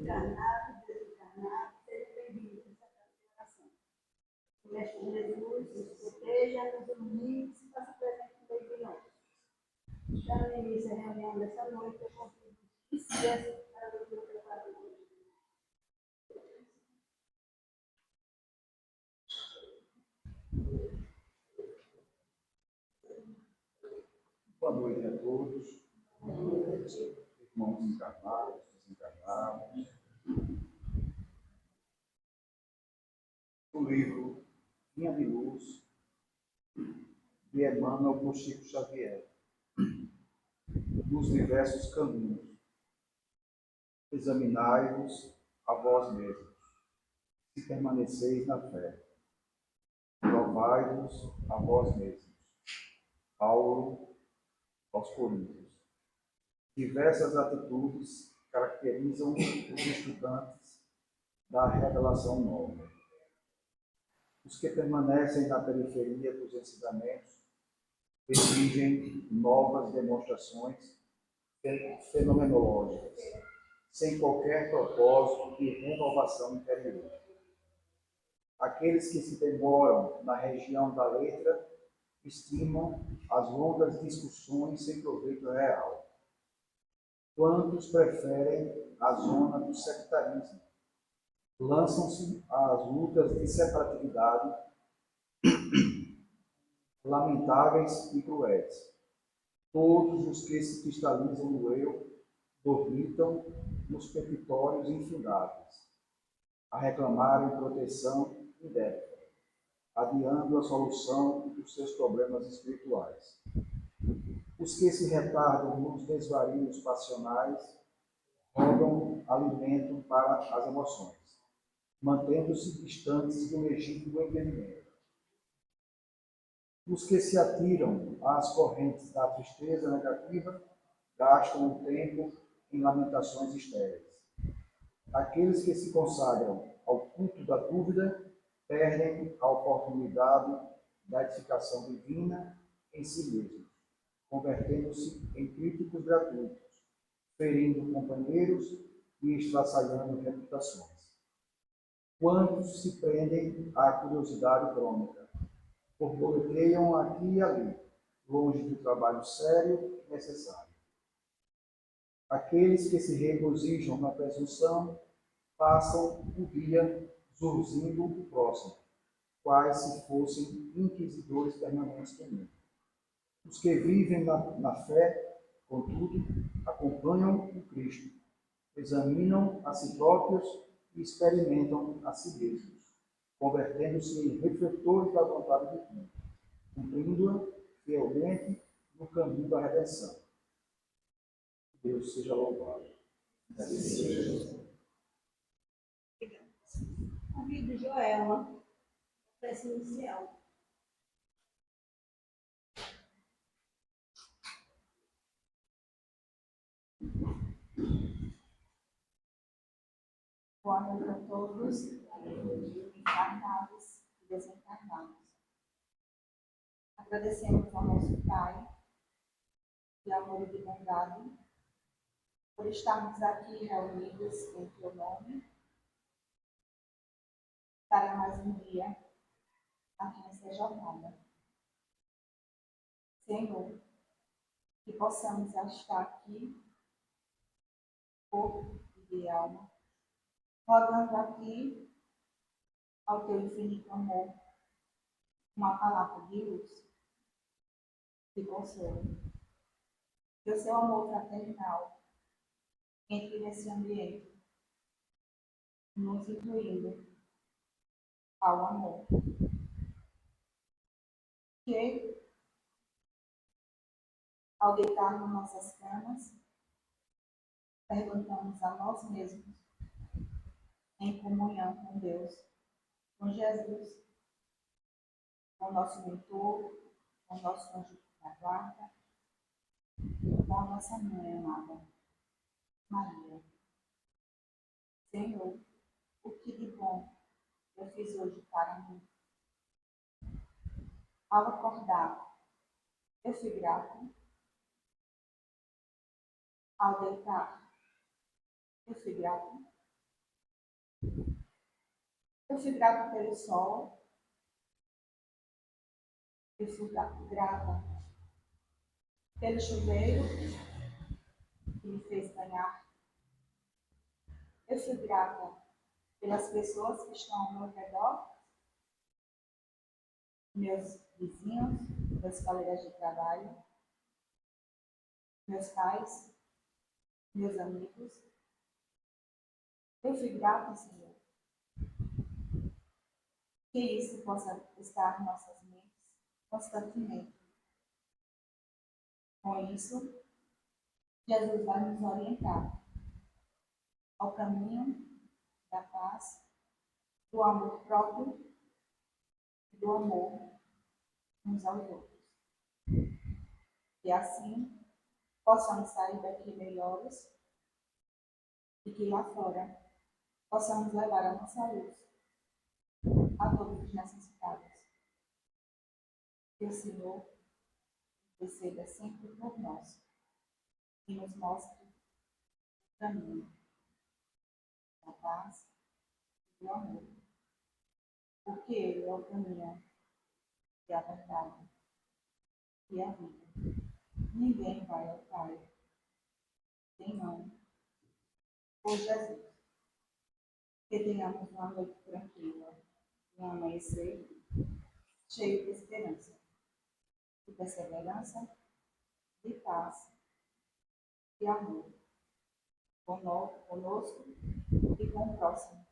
encarnado, desencarnado, seja bem-vindo nessa oração. O Mestre Jesus nos proteja, nos ilumine, se faça presente no meio de nós. Já no início da reunião dessa noite, eu convido os dias para a leitura da palavra de Deus. Boa noite a todos, irmãos encarnados, desencarnados. O livro Vinha de Luz, de Emmanuel por Chico Xavier, dos diversos caminhos. Examinai-vos a vós mesmos, se permaneceis na fé. Provai-vos a vós mesmos. Paulo aos Coríntios. Diversas atitudes caracterizam os estudantes da revelação nova. Os que permanecem na periferia dos ensinamentos exigem novas demonstrações fenomenológicas, sem qualquer propósito de renovação interior. Aqueles que se demoram na região da letra estimam as longas discussões sem proveito real. Quantos preferem a zona do sectarismo? Lançam-se às lutas de separatividade lamentáveis e cruéis. Todos os que se cristalizam no eu dormitam nos petitórios infindáveis, a reclamarem proteção indébita, adiando a solução dos seus problemas espirituais. Os que se retardam nos desvarios passionais rogam alimento para as emoções, mantendo-se distantes do legítimo entendimento. Os que se atiram às correntes da tristeza negativa gastam o tempo em lamentações estéreis. Aqueles que se consagram ao culto da dúvida perdem a oportunidade da edificação divina em si mesmos, convertendo-se em críticos gratuitos, ferindo companheiros e estraçalhando reputações. Quantos se prendem à curiosidade crônica, borboleteiam aqui e ali, longe do trabalho sério e necessário. Aqueles que se regozijam na presunção passam o dia zurzindo o próximo, quais se fossem inquisidores permanentes do mundo. Os que vivem na fé, contudo, acompanham o Cristo, examinam a si próprios e experimentam a si mesmos, convertendo-se em refletores da vontade divina, cumprindo-a fielmente no caminho da redenção. Deus seja louvado. Convido Joelma, prece inicial. Boa noite a todos, encarnados e desencarnados. Agradecemos ao nosso Pai, de amor e de bondade, por estarmos aqui reunidos em teu nome, para mais um dia aqui nessa jornada. Senhor, que possamos estar aqui, corpo e de alma, rogando aqui ao teu infinito amor, uma palavra de luz, de consolo. Que o seu amor fraternal entre nesse ambiente, nos incluindo ao amor. Que, ao deitarmos nossas camas, perguntamos a nós mesmos, em comunhão com Deus, com Jesus, com o nosso mentor, com o nosso anjo da guarda, com a nossa mãe amada, Maria. Senhor, o que de bom eu fiz hoje para mim? Ao acordar, eu fui grato. Ao deitar, eu fui grato. Eu fui grata pelo sol. Eu fui grata pelo chuveiro que me fez banhar. Eu fui grata pelas pessoas que estão ao meu redor, meus vizinhos, meus colegas de trabalho, meus pais, meus amigos. Eu fui grata, Senhor, que isso possa estar em nossas mentes constantemente. Com isso, Jesus vai nos orientar ao caminho da paz, do amor próprio e do amor uns aos outros. E assim possamos sair daqui melhores e que lá fora possamos levar a nossa luz a todos os necessitados. Que o Senhor interceda sempre por nós e nos mostre o caminho da paz e do amor. Porque Ele é o caminho e a verdade e a vida. Ninguém vai ao Pai senão por Jesus. Que tenhamos uma noite tranquila, um amanhecer cheio de esperança, de perseverança, de paz e amor conosco e com o próximo.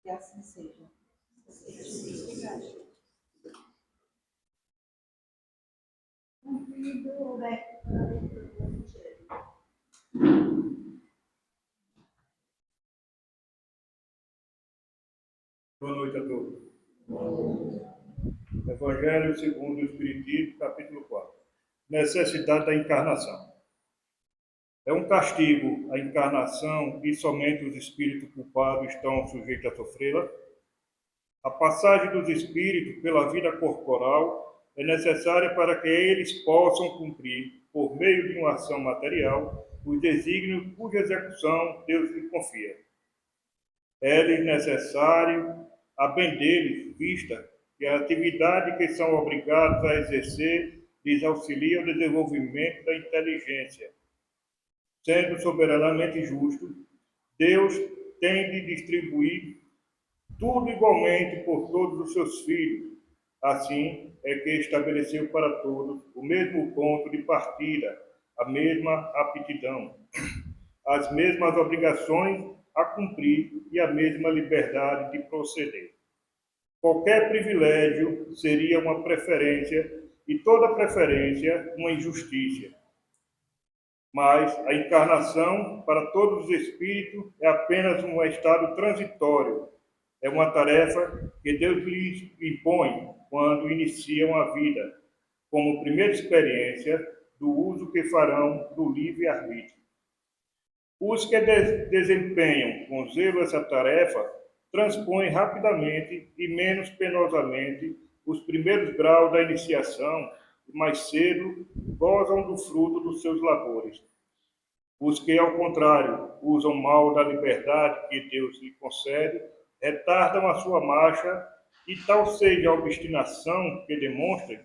Que assim seja. Cumprido, né? Boa noite a todos. Evangelho segundo o Espiritismo, capítulo 4. Necessidade da encarnação. É um castigo a encarnação e somente os espíritos culpados estão sujeitos a sofrê-la. A passagem dos espíritos pela vida corporal é necessária para que eles possam cumprir, por meio de uma ação material, os desígnios cuja execução Deus lhe confia. É-lhes necessário a bem deles, vista que a atividade que são obrigados a exercer lhes auxilia o desenvolvimento da inteligência. Sendo soberanamente justo, Deus tem de distribuir tudo igualmente por todos os seus filhos. Assim é que estabeleceu para todos o mesmo ponto de partida, a mesma aptidão, as mesmas obrigações a cumprir e a mesma liberdade de proceder. Qualquer privilégio seria uma preferência e toda preferência uma injustiça. Mas a encarnação, para todos os espíritos, é apenas um estado transitório. É uma tarefa que Deus lhes impõe quando iniciam a vida, como primeira experiência do uso que farão do livre-arbítrio. Os que desempenham com zelo essa tarefa transpõem rapidamente e menos penosamente os primeiros graus da iniciação e mais cedo gozam do fruto dos seus labores. Os que, ao contrário, usam mal da liberdade que Deus lhe concede, retardam a sua marcha e, tal seja a obstinação que demonstrem,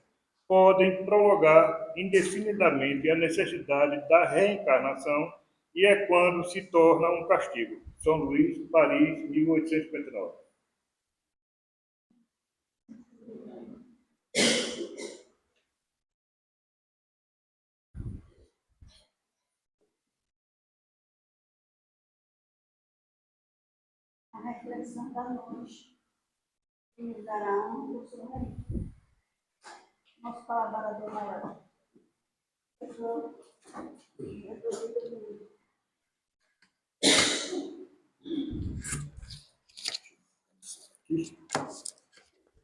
podem prolongar indefinidamente a necessidade da reencarnação e é quando se torna um castigo. São Luís, Paris, 1859. A reflexão da noite que nos dará um curso no nosso colaborador maior.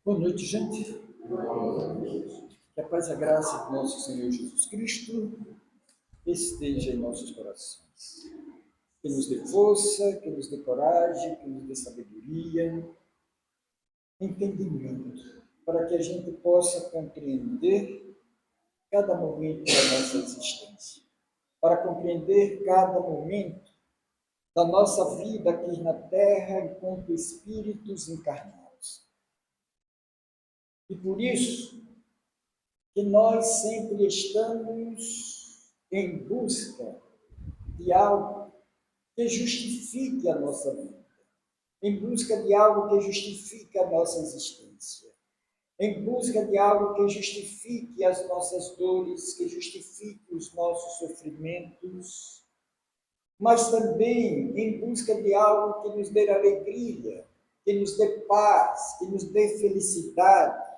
Boa noite, gente. Que a paz e a graça do nosso Senhor Jesus Cristo esteja em nossos corações. Que nos dê força, que nos dê coragem, que nos dê sabedoria, entendimento, para que a gente possa compreender cada momento da nossa existência. Para compreender cada momento da nossa vida aqui na Terra enquanto espíritos encarnados. E por isso que nós sempre estamos em busca de algo que justifique a nossa vida, em busca de algo que justifique a nossa existência, em busca de algo que justifique as nossas dores, que justifique os nossos sofrimentos, mas também em busca de algo que nos dê alegria, que nos dê paz, que nos dê felicidade,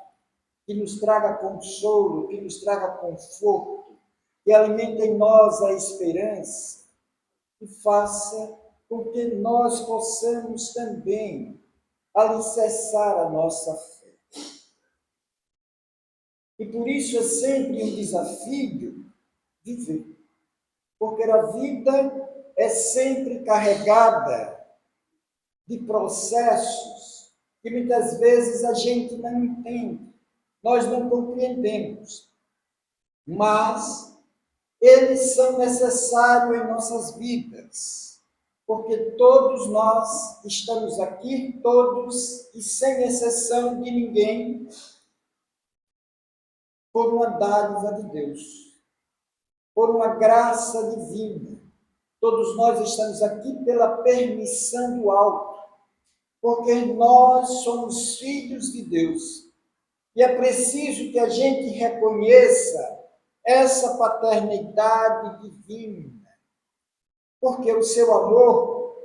que nos traga consolo, que nos traga conforto, que alimente em nós a esperança e faça com que nós possamos também alicerçar a nossa fé. E por isso é sempre um desafio viver, porque a vida é sempre carregada de processos que muitas vezes a gente não entende, nós não compreendemos, mas eles são necessários em nossas vidas, porque todos nós estamos aqui, todos, e sem exceção de ninguém, por uma dádiva de Deus, por uma graça divina. Todos nós estamos aqui pela permissão do alto, porque nós somos filhos de Deus. E é preciso que a gente reconheça essa paternidade divina, porque o seu amor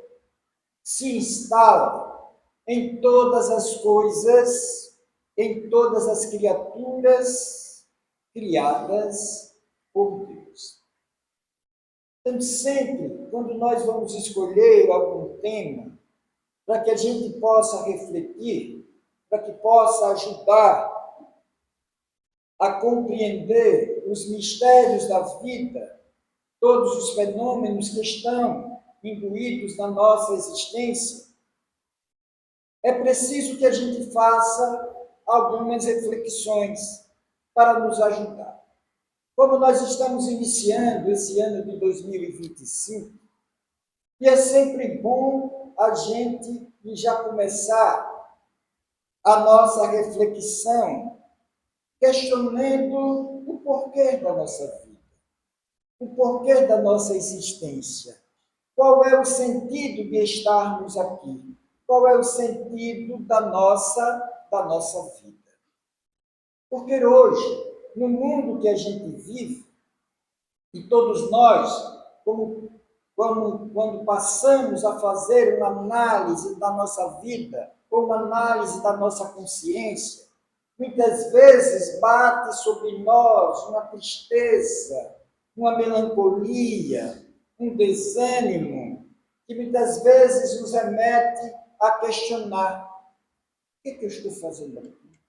se instala em todas as coisas, em todas as criaturas criadas por Deus. Então, sempre, quando nós vamos escolher algum tema, para que a gente possa refletir, para que possa ajudar a compreender os mistérios da vida, todos os fenômenos que estão imbuídos na nossa existência, é preciso que a gente faça algumas reflexões para nos ajudar. Como nós estamos iniciando esse ano de 2025, e é sempre bom a gente já começar a nossa reflexão questionando o porquê da nossa vida, o porquê da nossa existência. Qual é o sentido de estarmos aqui? Qual é o sentido da nossa vida? Porque hoje, no mundo que a gente vive, e todos nós, quando passamos a fazer uma análise da nossa vida, ou uma análise da nossa consciência, muitas vezes bate sobre nós uma tristeza, uma melancolia, um desânimo, que muitas vezes nos remete a questionar: o que eu estou fazendo aqui?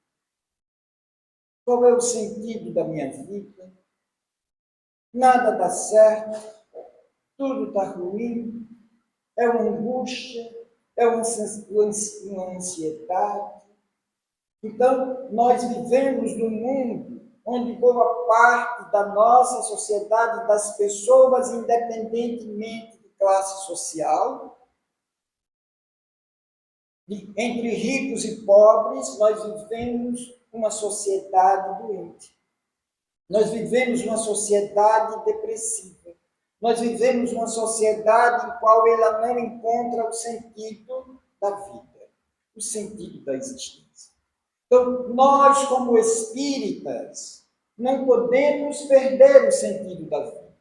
Qual é o sentido da minha vida? Nada dá certo, tudo está ruim, é uma angústia, é uma ansiedade. Então, nós vivemos num mundo onde boa parte da nossa sociedade, das pessoas, independentemente de classe social, entre ricos e pobres, nós vivemos uma sociedade doente. Nós vivemos uma sociedade depressiva. Nós vivemos uma sociedade em qual ela não encontra o sentido da vida, o sentido da existência. Então, nós, como espíritas, não podemos perder o sentido da vida.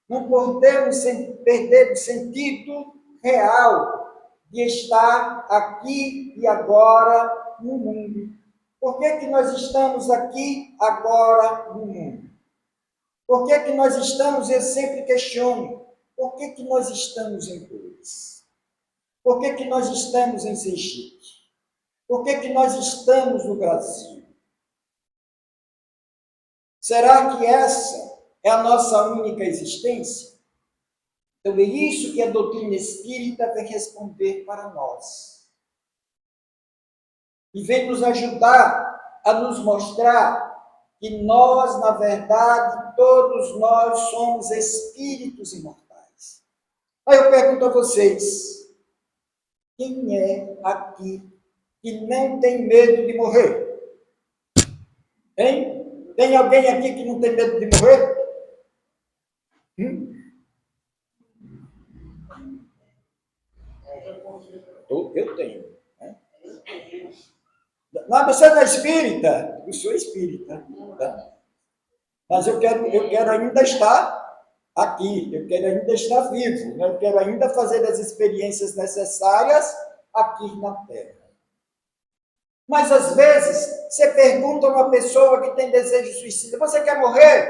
Não podemos perder o sentido real de estar aqui e agora no mundo. Por que nós estamos aqui agora no mundo? Por que nós estamos, eu sempre questiono, por que nós estamos em Cruz? Por que nós estamos em Sergipe? Por que nós estamos no Brasil? Será que essa é a nossa única existência? Então é isso que a doutrina espírita vem responder para nós. E vem nos ajudar a nos mostrar que nós, na verdade, todos nós somos espíritos imortais. Aí eu pergunto a vocês, quem é aqui que não tem medo de morrer? Hein? Tem alguém aqui que não tem medo de morrer? Eu tenho. Né? Não, você não é espírita? Eu sou espírita. Tá? Mas eu quero ainda estar aqui, eu quero ainda estar vivo, né? Eu quero ainda fazer as experiências necessárias aqui na Terra. Mas, às vezes, você pergunta a uma pessoa que tem desejo suicida, você quer morrer?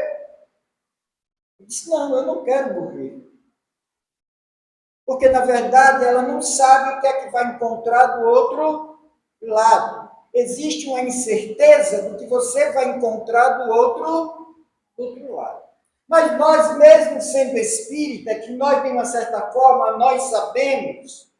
Ele diz, não, eu não quero morrer. Porque, na verdade, ela não sabe o que é que vai encontrar do outro lado. Existe uma incerteza do que você vai encontrar do outro lado. Mas nós, mesmo sendo espírita, que nós, de uma certa forma, nós sabemos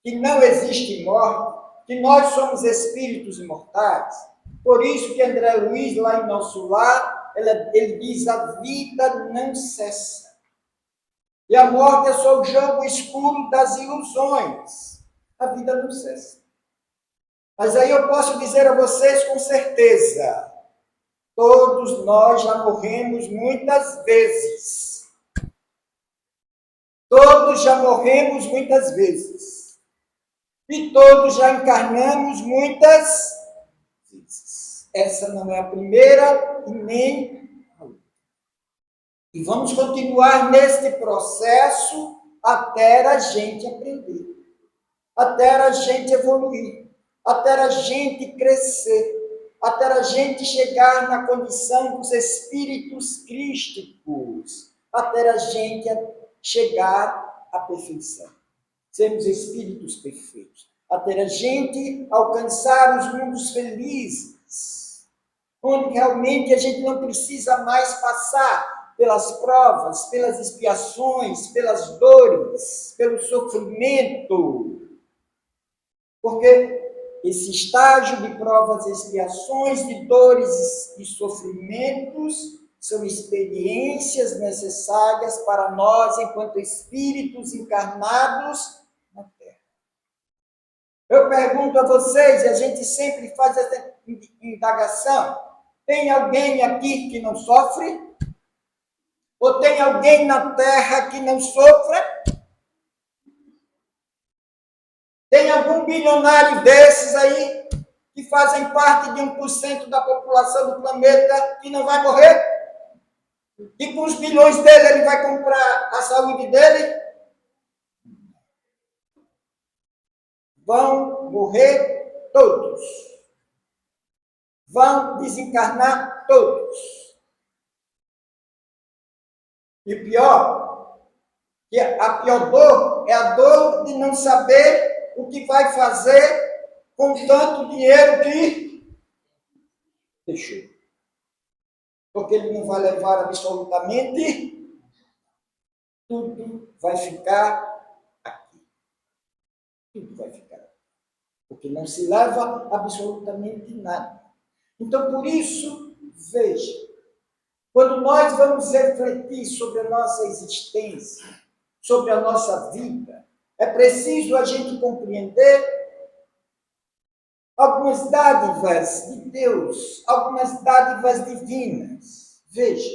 que não existe morte, que nós somos espíritos imortais. Por isso que André Luiz, lá em Nosso Lar, ele diz, a vida não cessa. E a morte é só o jogo escuro das ilusões. A vida não cessa. Mas aí eu posso dizer a vocês com certeza, todos nós já morremos muitas vezes. Todos já morremos muitas vezes. E todos já encarnamos muitas vezes. Essa não é a primeira e nem a última. E vamos continuar neste processo até a gente aprender, até a gente evoluir, até a gente crescer, até a gente chegar na condição dos espíritos crísticos, até a gente chegar à perfeição. Sermos espíritos perfeitos, até a gente alcançar os mundos felizes, onde realmente a gente não precisa mais passar pelas provas, pelas expiações, pelas dores, pelo sofrimento. Porque esse estágio de provas, expiações, de dores e sofrimentos são experiências necessárias para nós, enquanto espíritos encarnados na Terra. Eu pergunto a vocês, e a gente sempre faz essa indagação, tem alguém aqui que não sofre? Ou tem alguém na Terra que não sofra? Tem algum bilionário desses aí, que fazem parte de 1% da população do planeta, que não vai morrer? E com os bilhões dele, ele vai comprar a saúde dele? Vão morrer todos. Vão desencarnar todos. E pior, que a pior dor é a dor de não saber o que vai fazer com tanto dinheiro que deixou. Porque ele não vai levar absolutamente tudo, vai ficar aqui. Tudo vai ficar aqui. Porque não se leva absolutamente nada. Então, por isso, veja, quando nós vamos refletir sobre a nossa existência, sobre a nossa vida, é preciso a gente compreender algumas dádivas de Deus, algumas dádivas divinas. Veja,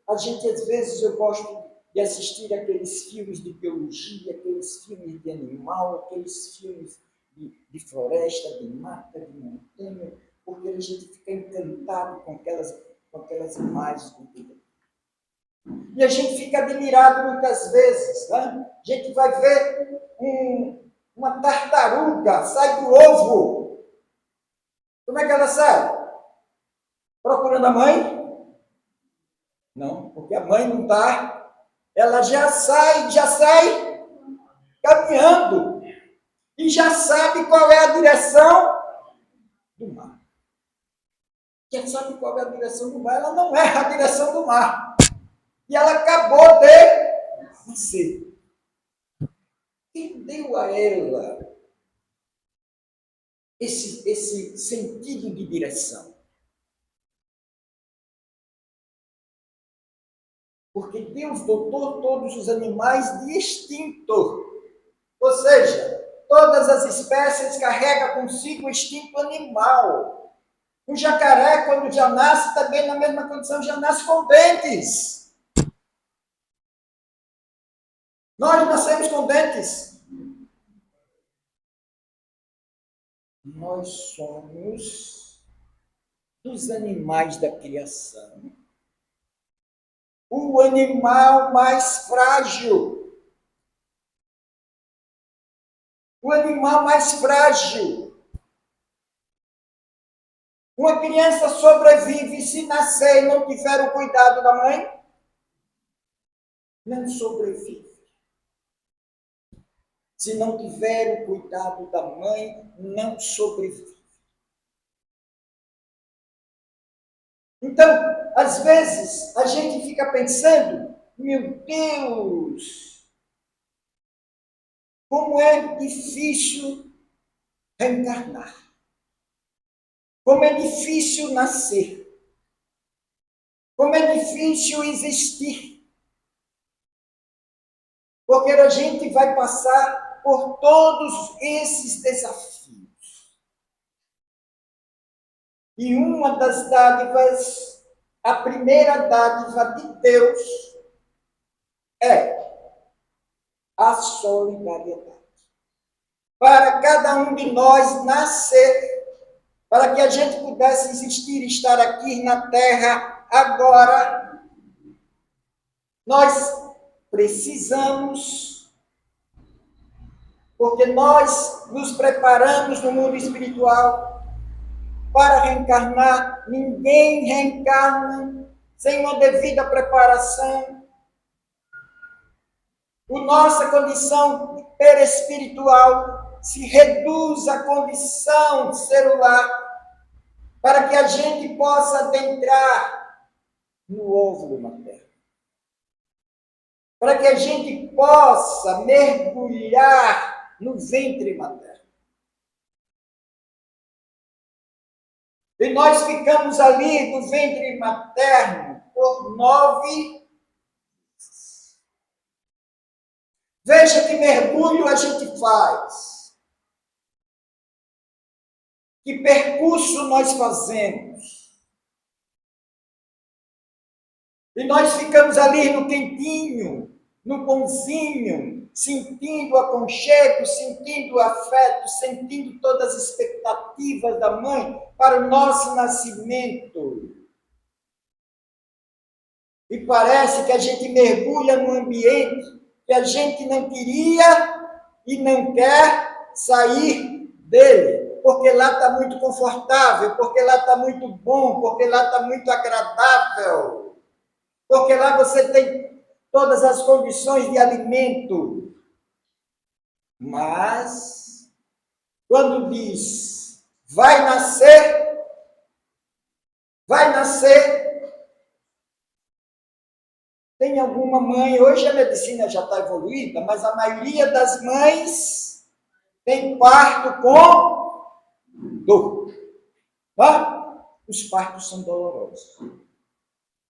a gente às vezes eu gosto de assistir aqueles filmes de biologia, aqueles filmes de animal, aqueles filmes de floresta, de mata, de montanha, porque a gente fica encantado com aquelas imagens. E a gente fica admirado muitas vezes, né? A gente vai ver uma tartaruga sai do ovo. Como é que ela sai? Procurando a mãe? Não, porque a mãe não está. Ela já sai caminhando. E já sabe qual é a direção do mar. Já sabe qual é a direção do mar. Ela não é a direção do mar. E ela acabou de nascer. Quem deu a ela esse sentido de direção? Porque Deus dotou todos os animais de instinto. Ou seja, todas as espécies carregam consigo o instinto animal. O jacaré, quando já nasce, também na mesma condição, já nasce com dentes. Nós nascemos com dentes. Nós somos dos animais da criação o animal mais frágil. O animal mais frágil. Uma criança sobrevive se nascer e não tiver o cuidado da mãe? Não sobrevive. Se não tiver o cuidado da mãe, não sobrevive. Então, às vezes, a gente fica pensando, meu Deus, como é difícil reencarnar. Como é difícil nascer. Como é difícil existir. Porque a gente vai passar por todos esses desafios. E uma das dádivas, a primeira dádiva de Deus é a solidariedade. Para cada um de nós nascer, para que a gente pudesse existir e estar aqui na Terra agora, nós precisamos, porque nós nos preparamos no mundo espiritual para reencarnar. Ninguém reencarna sem uma devida preparação. A nossa condição perespiritual se reduz à condição celular para que a gente possa adentrar no óvulo materno. Para que a gente possa mergulhar no ventre materno. E nós ficamos ali no ventre materno por 9 meses. Veja que mergulho a gente faz. Que percurso nós fazemos. E nós ficamos ali no quentinho, no bonzinho, sentindo o aconchego, sentindo o afeto, sentindo todas as expectativas da mãe para o nosso nascimento. E parece que a gente mergulha num ambiente que a gente não queria e não quer sair dele, porque lá está muito confortável, porque lá está muito bom, porque lá está muito agradável, porque lá você tem todas as condições de alimento. Mas, quando diz, vai nascer, tem alguma mãe, hoje a medicina já está evoluída, mas a maioria das mães tem parto com dor. Tá? Os partos são dolorosos.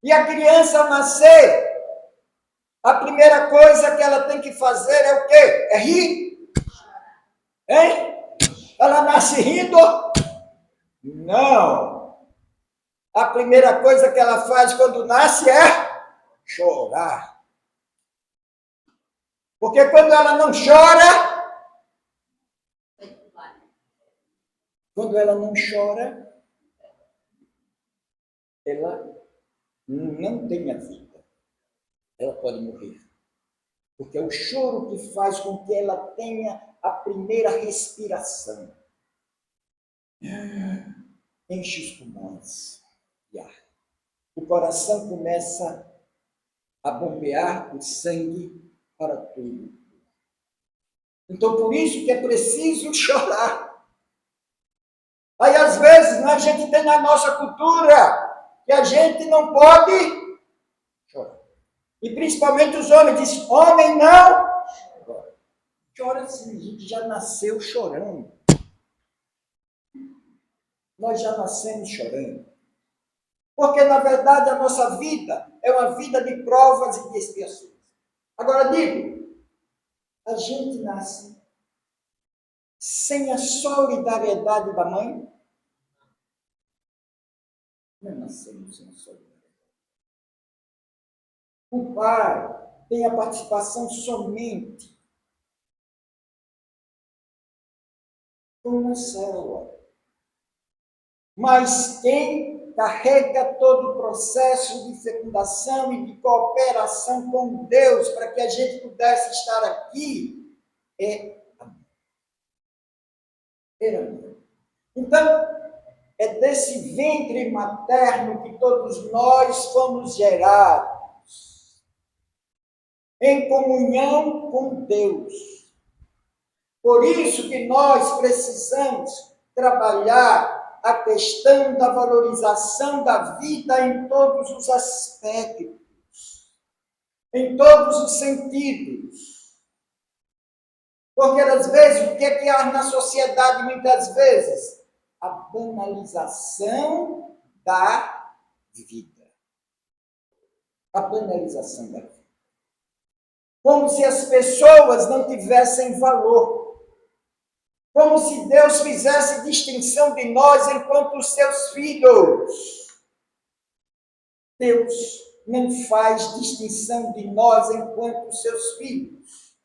E a criança ao nascer, a primeira coisa que ela tem que fazer é o quê? É rir? Hein? Ela nasce rindo? Não. A primeira coisa que ela faz quando nasce é chorar. Porque quando ela não chora, ela não tem a vida. Ela pode morrer. Porque é o choro que faz com que ela tenha a primeira respiração. Enche os pulmões de ar. O coração começa a bombear o sangue para tudo. Então, por isso que é preciso chorar. Aí, às vezes, a gente tem na nossa cultura que a gente não pode chorar. E principalmente os homens dizem, homem não chora assim, a gente já nasceu chorando. Nós já nascemos chorando. Porque, na verdade, a nossa vida é uma vida de provas e de expiações. Agora, digo, a gente nasce sem a solidariedade da mãe? Não nascemos sem a solidariedade. O pai tem a participação somente com uma célula. Mas quem carrega todo o processo de fecundação e de cooperação com Deus para que a gente pudesse estar aqui é a mãe. É a mãe. Então, é desse ventre materno que todos nós fomos gerados, em comunhão com Deus. Por isso que nós precisamos trabalhar a questão da valorização da vida em todos os aspectos, em todos os sentidos. Porque, às vezes, o que é que há na sociedade, muitas vezes? A banalização da vida. A banalização da vida. Como se as pessoas não tivessem valor. Como se Deus fizesse distinção de nós enquanto os seus filhos. Deus não faz distinção de nós enquanto os seus filhos.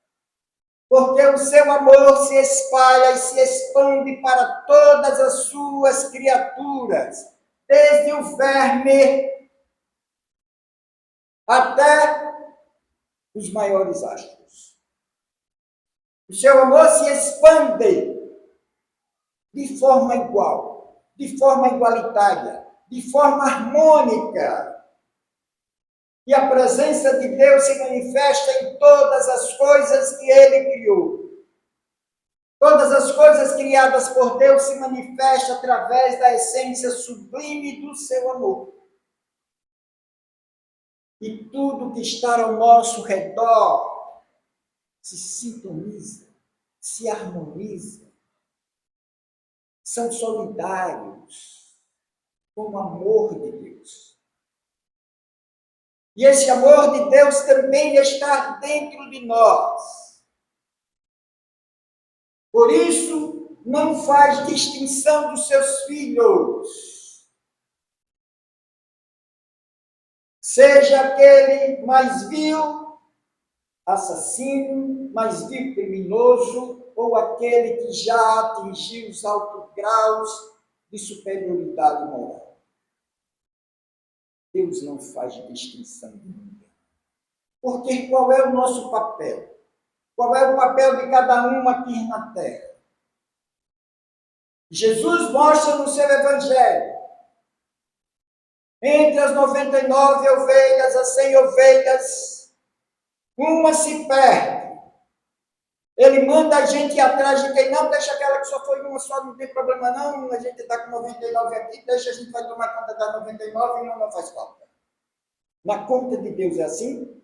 Porque o seu amor se espalha e se expande para todas as suas criaturas, desde o verme até os maiores astros. O seu amor se expande de forma igual, de forma igualitária, de forma harmônica. E a presença de Deus se manifesta em todas as coisas que Ele criou. Todas as coisas criadas por Deus se manifestam através da essência sublime do seu amor. E tudo que está ao nosso redor se sintoniza, se harmoniza. São solidários com o amor de Deus. E esse amor de Deus também está dentro de nós. Por isso, não faz distinção dos seus filhos. Seja aquele mais vil, assassino, mais vil criminoso, ou aquele que já atingiu os altos graus de superioridade moral. Deus não faz distinção de ninguém. Porque qual é o nosso papel? Qual é o papel de cada um aqui na terra? Jesus mostra no seu evangelho, entre as 99 ovelhas, as 100 ovelhas, uma se perde. Ele manda a gente ir atrás de quem não, deixa aquela que só foi uma só, não tem problema não, a gente está com 99 aqui, deixa, a gente vai tomar conta das 99 e uma não faz falta. Na conta de Deus é assim?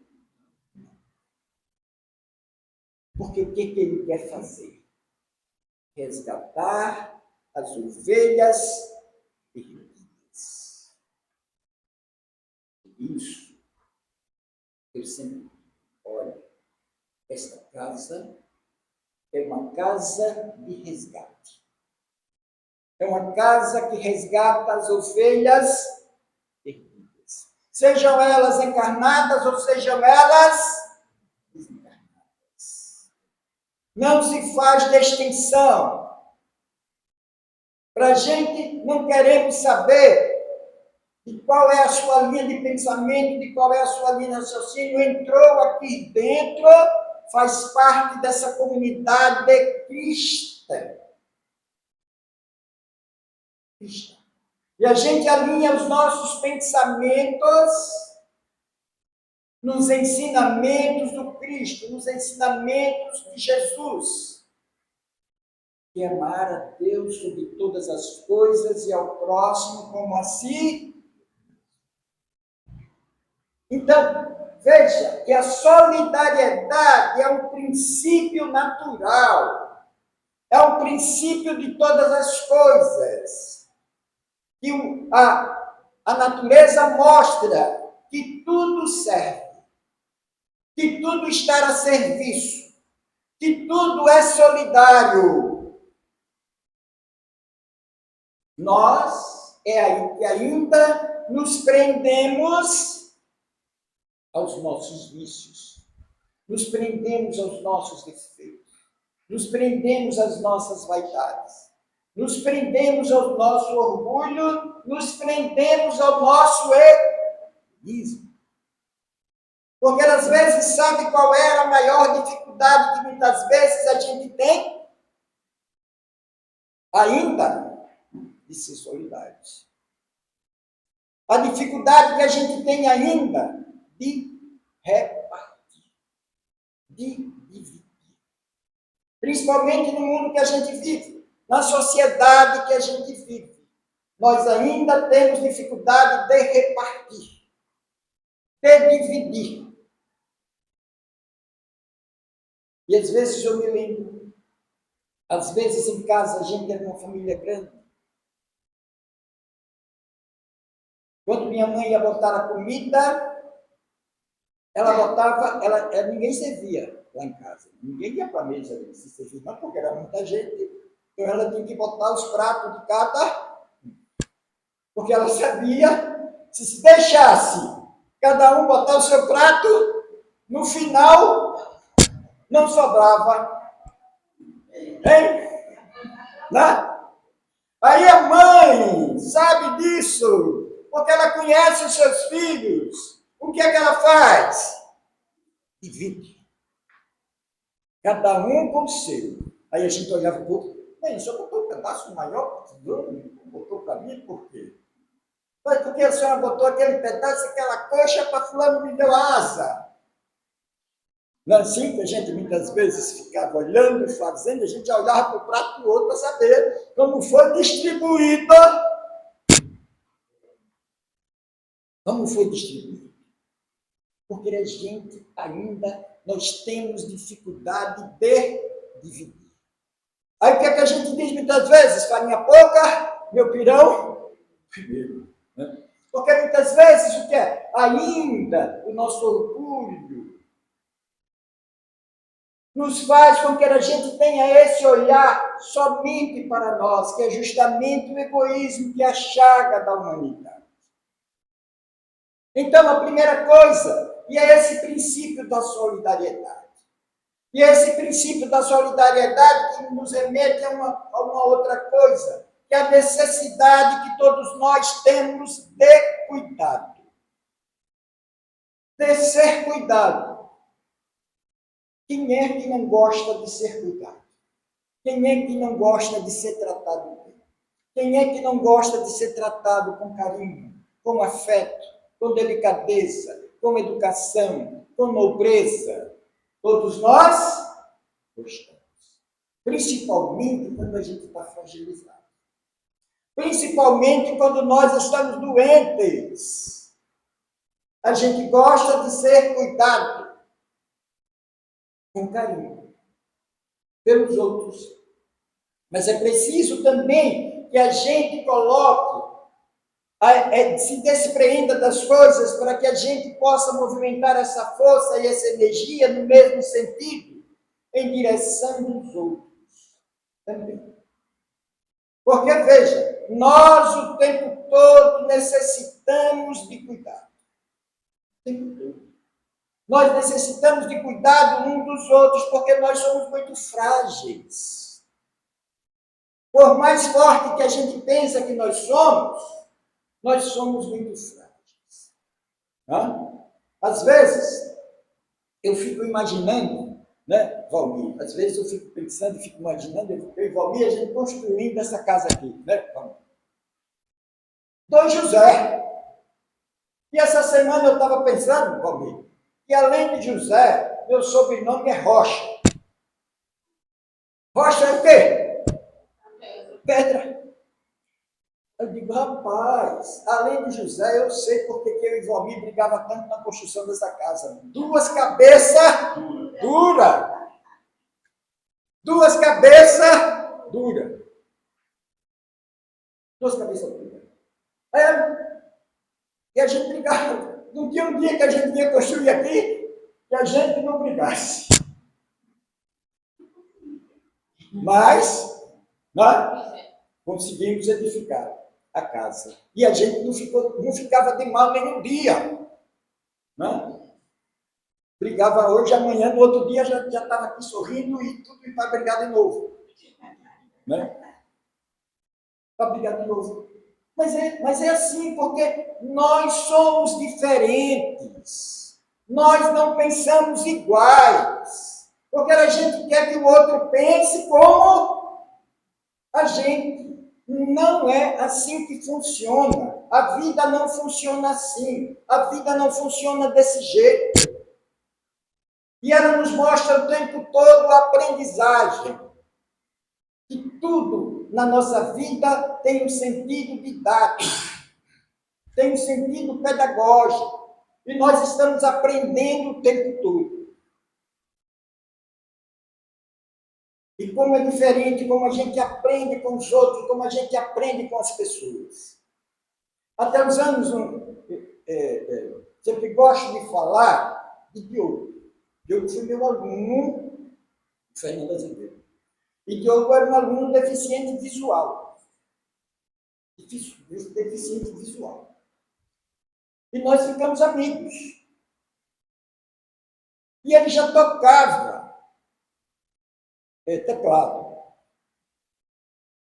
Porque o que Ele quer fazer? Resgatar as ovelhas perdidas. Isso, eu sempre olho, esta casa é uma casa de resgate. É uma casa que resgata as ovelhas perdidas. Sejam elas encarnadas ou sejam elas desencarnadas. Não se faz distinção. Para a gente não queremos saber de qual é a sua linha de pensamento, de qual é a sua linha de raciocínio. Entrou aqui dentro, faz parte dessa comunidade cristã. E a gente alinha os nossos pensamentos nos ensinamentos do Cristo, nos ensinamentos de Jesus. Que é amar a Deus sobre todas as coisas e ao próximo como a si. Então, veja que a solidariedade é um princípio natural, é um princípio de todas as coisas. Que A natureza mostra que tudo serve, que tudo está a serviço, que tudo é solidário. Nós é aí que ainda nos prendemos aos nossos vícios, nos prendemos aos nossos defeitos, nos prendemos às nossas vaidades, nos prendemos ao nosso orgulho, nos prendemos ao nosso egoísmo. Porque às vezes sabe qual é a maior dificuldade que muitas vezes a gente tem? Ainda de ser solidários. A dificuldade que a gente tem ainda de repartir, de dividir. Principalmente no mundo que a gente vive, na sociedade que a gente vive. Nós ainda temos dificuldade de repartir, de dividir. E às vezes eu me lembro, às vezes em casa a gente é uma família grande. Quando minha mãe ia botar a comida, ela botava, ninguém servia lá em casa. Ninguém ia para a mesa de se servir, não, porque era muita gente. Então ela tinha que botar os pratos de cada, porque ela sabia, se deixasse cada um botar o seu prato, no final não sobrava. Hein? Né? Aí a mãe sabe disso, porque ela conhece os seus filhos. O que é que ela faz? Divide. Cada um com o seu. Aí a gente olhava para o outro, bem, só botou um pedaço maior, botou para mim, por quê? Mas porque a senhora botou aquele pedaço, aquela coxa, para fulano me deu asa. Não é assim que a gente muitas vezes ficava olhando e fazendo, a gente já olhava para o prato do outro para saber como foi distribuído. Como foi distribuído? Porque a gente ainda, nós temos dificuldade de dividir. Aí o que é que a gente diz muitas vezes? Farinha pouca, meu pirão primeiro. Né? Porque muitas vezes o que é? Ainda o nosso orgulho nos faz com que a gente tenha esse olhar somente para nós, que é justamente o egoísmo que é a chaga da humanidade. Então, a primeira coisa, e é esse princípio da solidariedade. E esse princípio da solidariedade que nos remete a uma outra coisa, que é a necessidade que todos nós temos de cuidado. De ser cuidado. Quem é que não gosta de ser cuidado? Quem é que não gosta de ser tratado bem? Quem é que não gosta de ser tratado com carinho, com afeto, com delicadeza, com educação, com nobreza? Todos nós gostamos. Principalmente quando a gente está fragilizado. Principalmente quando nós estamos doentes. A gente gosta de ser cuidado com carinho pelos outros. Mas é preciso também que a gente coloque, se despreenda das coisas para que a gente possa movimentar essa força e essa energia no mesmo sentido, em direção dos outros também. Porque, veja, nós o tempo todo necessitamos de cuidado. O tempo todo. Nós necessitamos de cuidado uns dos outros, porque nós somos muito frágeis. Por mais forte que a gente pensa que nós somos muito frágeis. Às vezes, eu fico imaginando, né, Valmir? Às vezes eu fico pensando, fico imaginando, eu e Valmir, a gente construindo essa casa aqui, né, Valmir? Dom José. E essa semana eu estava pensando, Valmir, que além de José, meu sobrenome é Rocha. Rocha é o quê? Pedra. Eu digo, rapaz, além de José, eu sei porque que eu e Valmir brigava tanto na construção dessa casa. Duas cabeças duras. Duas cabeças duras. Duas cabeças duras. E a gente brigava. Não tinha um dia que a gente ia construir aqui que a gente não brigasse. Mas nós conseguimos edificar a casa. E a gente não ficava de mal nenhum dia. Né? Brigava hoje, amanhã, no outro dia já estava aqui sorrindo e tudo para brigar de novo. Né? Para brigar de novo. Mas é assim, porque nós somos diferentes. Nós não pensamos iguais. Porque a gente quer que o outro pense como a gente. Não é assim que funciona. A vida não funciona assim. A vida não funciona desse jeito. E ela nos mostra o tempo todo a aprendizagem. Que tudo na nossa vida tem um sentido didático, tem um sentido pedagógico. E nós estamos aprendendo o tempo todo. E como é diferente, como a gente aprende com os outros, como a gente aprende com as pessoas. Até os anos, sempre gosto de falar de Diogo. Diogo foi meu aluno, Fernando Azevedo. E Diogo era um aluno deficiente visual. Deficiente visual. E nós ficamos amigos. E ele já tocava teclado.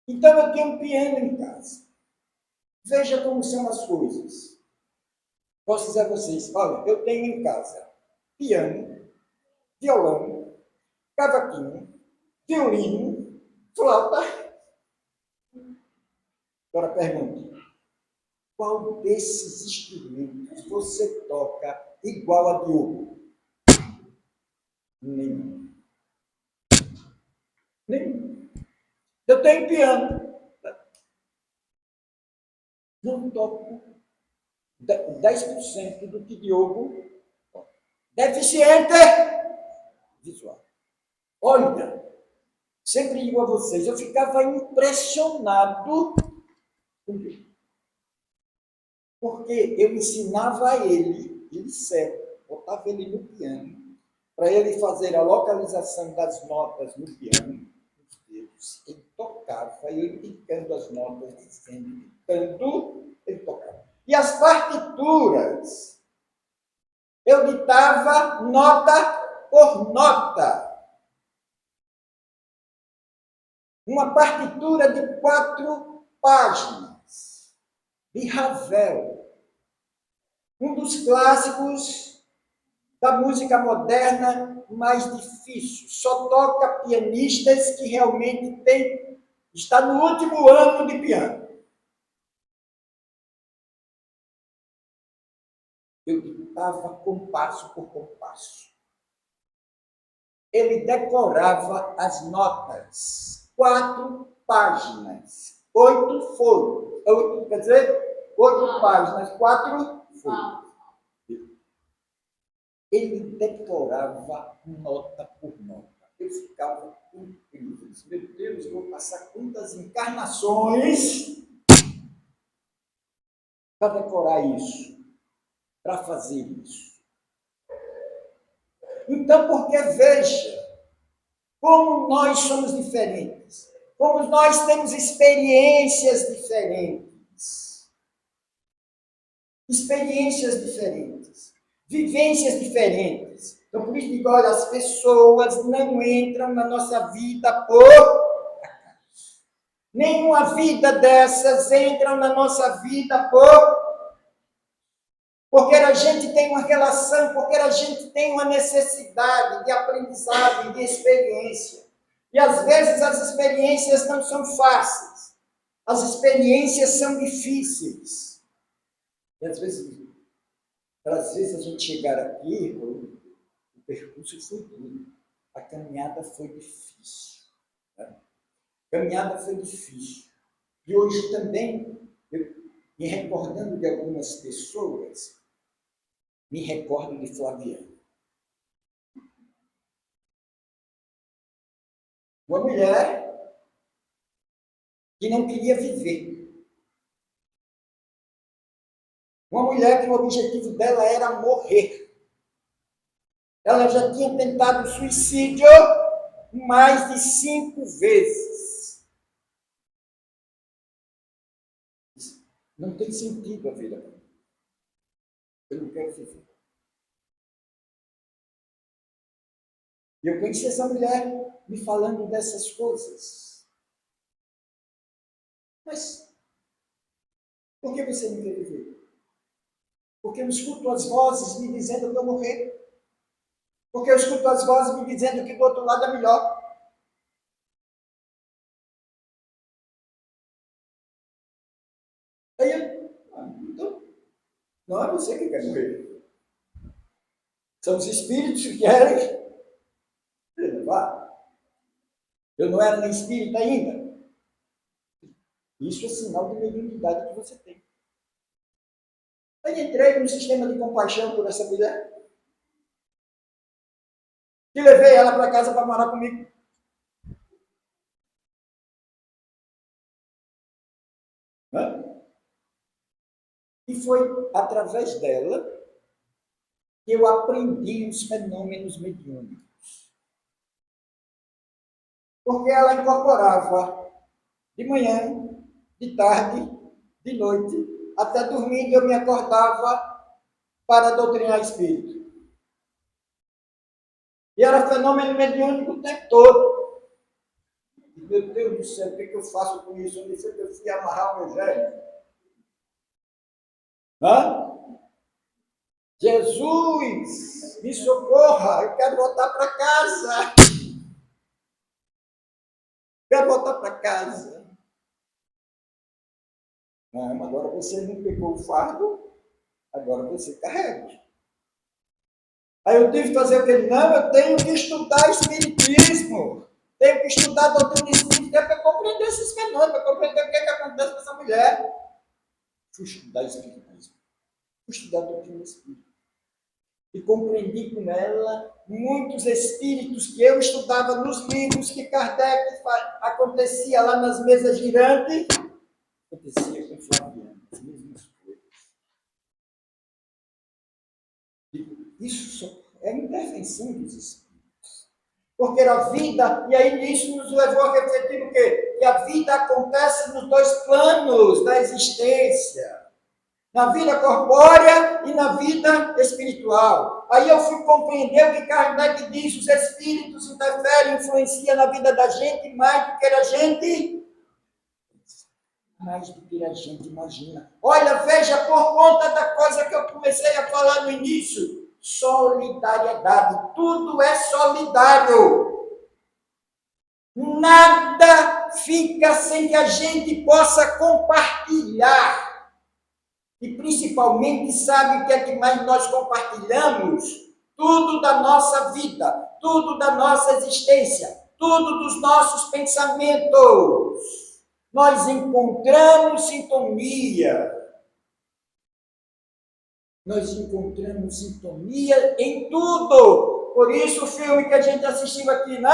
Então eu tenho um piano em casa. Veja como são as coisas. Posso dizer a vocês, olha, eu tenho em casa piano, violão, cavaquinho, violino, flauta. Agora pergunte, qual desses instrumentos você toca igual a Diogo? Nenhum. Eu tenho piano. Não toco 10% do que Diogo toca. Deficiente visual. Olha, sempre digo a vocês, eu ficava impressionado com Deus. Porque eu ensinava a ele cego, botava ele no piano, para ele fazer a localização das notas no piano, nos dedos, ele tocava, eu indicando as notas, dizendo, ditando, ele tocava. E as partituras, eu ditava nota por nota. Uma partitura de 4 páginas, de Ravel, um dos clássicos da música moderna mais difícil. Só toca pianistas que realmente está no último ano de piano. Eu ditava compasso por compasso. Ele decorava as notas. 4 páginas. 8 folhas. 8, quer dizer, 8 páginas, 4 folhas. Ele decorava nota por nota. Eu ficava incrível. Meu Deus, eu vou passar quantas encarnações para decorar isso, para fazer isso. Então, porque veja como nós somos diferentes, como nós temos experiências diferentes, vivências diferentes. Então, por isso digo, olha, as pessoas não entram na nossa vida por acaso. Nenhuma vida dessas entra na nossa vida porque a gente tem uma relação, porque a gente tem uma necessidade de aprendizado e de experiência. E às vezes as experiências não são fáceis. As experiências são difíceis. E às vezes a gente chegar aqui, o percurso foi duro. A caminhada foi difícil. Né? A caminhada foi difícil. E hoje também, me recordando de algumas pessoas, me recordo de Flaviana. Uma mulher que não queria viver. Uma mulher que o objetivo dela era morrer. Ela já tinha tentado suicídio mais de 5 vezes. Não tem sentido a vida. Eu não quero viver. E eu conheci essa mulher me falando dessas coisas. Mas por que você não quer viver? Porque eu escuto as vozes me dizendo que eu vou morrer. Porque eu escuto as vozes me dizendo que do outro lado é melhor. Aí então, não é você que quer morrer. São os espíritos que querem levar. Eu não era nem espírita ainda. Isso é sinal de mediunidade que você tem. Aí entrei no sistema de compaixão por essa mulher. E levei ela para casa para morar comigo. E foi através dela que eu aprendi os fenômenos mediúnicos. Porque ela incorporava de manhã, de tarde, de noite, até dormindo eu me acordava para doutrinar espírito. E era fenômeno mediúnico o tempo todo. E, meu Deus do céu, o que eu faço com isso? Onde foi que eu fui amarrar o meu gênio? Jesus, me socorra, eu quero voltar para casa. Quero voltar para casa. Não, agora você não pegou o fardo, agora você carrega. Aí eu tive que fazer o que? Não, eu tenho que estudar espiritismo. Tenho que estudar a doutrina espírita para compreender esses fenômenos, para compreender o que acontece com essa mulher. Fui estudar espiritismo. Fui estudar a doutrina espírita. E compreendi com ela muitos espíritos que eu estudava nos livros que Kardec acontecia lá nas mesas girantes. Acontecia com Flaviano, as mesmas coisas. Isso só é intervenção dos espíritos. Porque a vida, e aí isso nos levou a refletir o quê? Que a vida acontece nos 2 planos da existência. Na vida corpórea e na vida espiritual. Aí eu fui compreender o que Kardec diz, os espíritos interferem, influenciam na vida da gente mais do que a gente imagina. Olha, veja, por conta da coisa que eu comecei a falar no início, solidariedade, tudo é solidário. Nada fica sem que a gente possa compartilhar. E principalmente, sabe o que é que mais nós compartilhamos? Tudo da nossa vida, tudo da nossa existência, tudo dos nossos pensamentos. Nós encontramos sintonia. Nós encontramos sintonia em tudo. Por isso o filme que a gente assistiu aqui, né?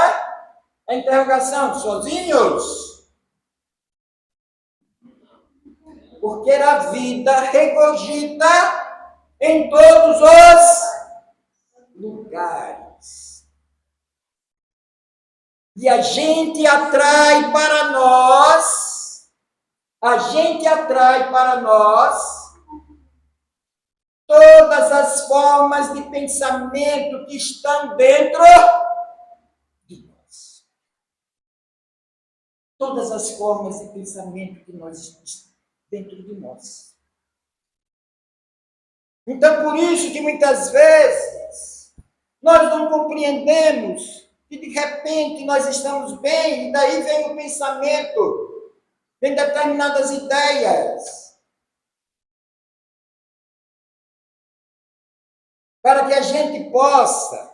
A interrogação, sozinhos? Porque a vida regurgita em todos os lugares. E a gente atrai para nós, todas as formas de pensamento que estão dentro de nós. Todas as formas de pensamento que nós estamos dentro de nós. Então, por isso que muitas vezes nós não compreendemos que de repente nós estamos bem e daí vem o pensamento, vem determinadas ideias, para que a gente possa